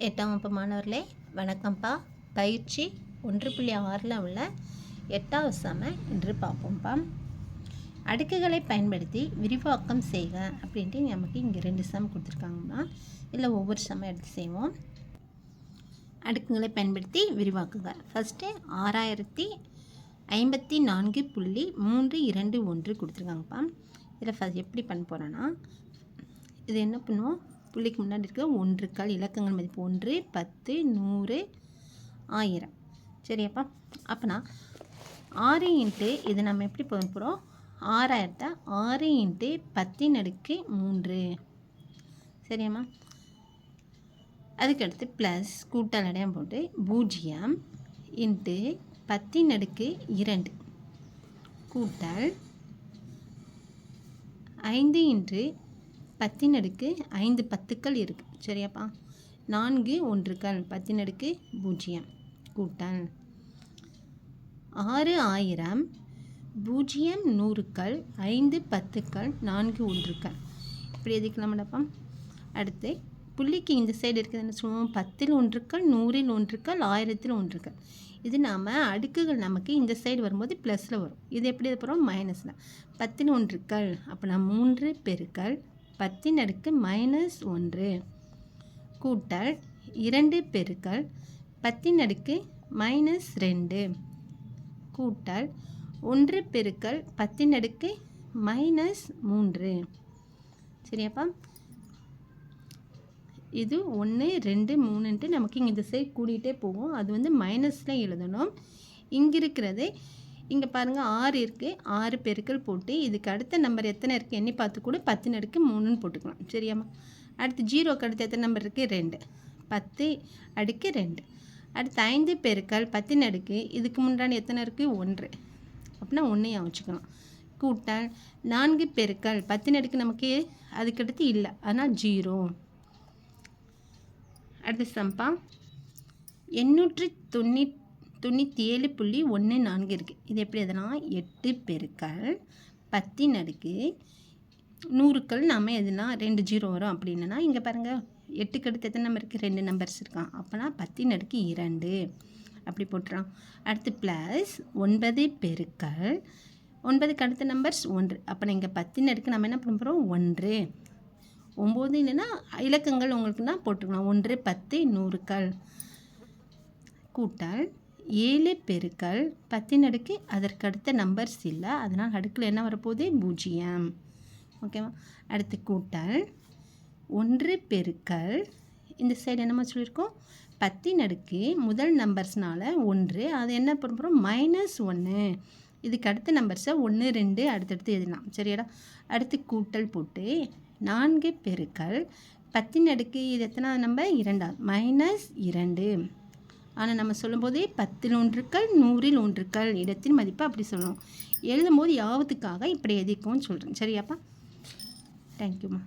8ஆம் வகுப்பு மாணவர்களே வணக்கம்ப்பா. பயிற்சி 1.6ல் உள்ள 8வது சம இன்று பார்ப்போம்ப்பா. அடுக்குகளை பயன்படுத்தி விரிவாக்கம் செய்க அப்படின்ட்டு நமக்கு இங்கே 2 சம் கொடுத்துருக்காங்கம்மா. இல்லை ஒவ்வொரு சமம் எடுத்து செய்வோம். அடுக்குகளை பயன்படுத்தி விரிவாக்குங்க. ஃபஸ்ட்டு 6054.321 கொடுத்துருக்காங்கப்பா. இதில் எப்படி பண்ண போகிறோன்னா, இது என்ன பண்ணுவோம், புள்ளிக்கு முன்னாடி இருக்க ஒன்றுக்கள் இலக்கங்கள் மதிப்பு 1, 10, 100, 1000. சரியாப்பா? அப்போனா 6 இன்ட்டு இது நம்ம எப்படி போக போகிறோம், 6000 6 இன்ட்டு 10^3. சரியாம்மா? அதுக்கடுத்து ப்ளஸ் கூட்டல் அடையாளம் போட்டு 0 இன்ட்டு 10^2 கூட்டல் 5 இன்ட்டு 10^5 10க்கள் இருக்குது. சரியாப்பா? 4 ஒன்றுக்கள் 10^0 கூட்டல் 6000 0 100க்கள் 5 10க்கள் 4 ஒன்றுக்கள். இப்படி எதிக்கலாமாடப்பா? அடுத்து புள்ளிக்கு இந்த சைடு இருக்குது என்ன சொல்லுவோம், 10ல் ஒன்றுக்கள் 100ல் ஒன்றுக்கள் 1000ல் ஒன்றுக்கள். இது நாம் அடுக்குகள் நமக்கு இந்த சைடு வரும்போது ப்ளஸில் வரும். இது எப்படி போகிறோம், மைனஸில். 10ல் ஒன்றுக்கள் அப்போனா 3 பெருக்கள் 10^-1 கூட்டல் 2 பெருக்கள் 10^-2 கூட்டல் 1 பெருக்கள் 10^-3. சரியாப்பா? இது 1 2 3ன்ட்டு நமக்கு இங்கே இந்த சைடு கூடிகிட்டே போகும். அது வந்து மைனஸில் எழுதணும். இங்கே இருக்கிறது இங்கே பாருங்கள் 6 இருக்குது. 6 பெருக்கள் போட்டு இதுக்கு அடுத்த நம்பர் எத்தனை இருக்குது எண்ணி பார்த்து கூட 10^3ன்னு போட்டுக்கலாம். சரியாம்மா? அடுத்து 0க்கு அடுத்து எத்தனை நம்பர் இருக்குது, 2. 10^2. அடுத்து 5 பெருக்கள் 10 இதுக்கு முன்னாடி எத்தனை இருக்குது, 1. அப்படின்னா 1ஐயும் வச்சுக்கலாம். கூட்டல் 4 பெருக்கள் 10 நமக்கு அதுக்கடுத்து இல்லை, அதனால் 0. அடுத்து சம்பா 897.14 இருக்குது. இது எப்படி எதுனா 8 பெருக்கள் 10^100க்கள் நாம் எதுனா 2 0 வரும். அப்படின்னா இங்கே பாருங்கள் 8க்கு அடுத்து எத்தனை நம்பர் இருக்குது, 2 நம்பர்ஸ் இருக்கான். அப்போனா 10^2 அப்படி போட்டுறான். அடுத்து ப்ளஸ் 9 பெருக்கள் 9க்கு அடுத்த நம்பர்ஸ் 1. அப்போ இங்கே 10 நம்ம என்ன பண்ண போகிறோம், 1. 9 இல்லைன்னா இலக்கங்கள் உங்களுக்குன்னா போட்டுக்கலாம். 1 10 100க்கள் கூட்டல் 7 பெருக்கள் 10 அதற்கு அடுத்த நம்பர்ஸ் இல்லை, அதனால் அடுக்கில் என்ன வரப்போகுது, 0. ஓகேவா? அடுத்து கூட்டல் 1 பெருக்கள் இந்த சைடு என்னமா சொல்லியிருக்கோம், 10 முதல் நம்பர்ஸ்னால 1, அது என்ன பண்ண போகிறோம், -1. இதுக்கு அடுத்த நம்பர்ஸை 1 2 அடுத்தடுத்து எழுதலாம். சரியாடா? அடுத்து கூட்டல் போட்டு 4 பெருக்கள் 10 இது எத்தனை நம்பர், 2, -2. ஆனால் நம்ம சொல்லும்போது 10ல் ஒன்றுக்கள் 100ல் ஒன்றுக்கள் இடத்தின் மதிப்பு அப்படி சொல்லணும். எழுதும்போது யாவத்துக்காக இப்படி எதிர்க்கும்னு சொல்கிறேன். சரியாப்பா? தேங்க்யூம்மா.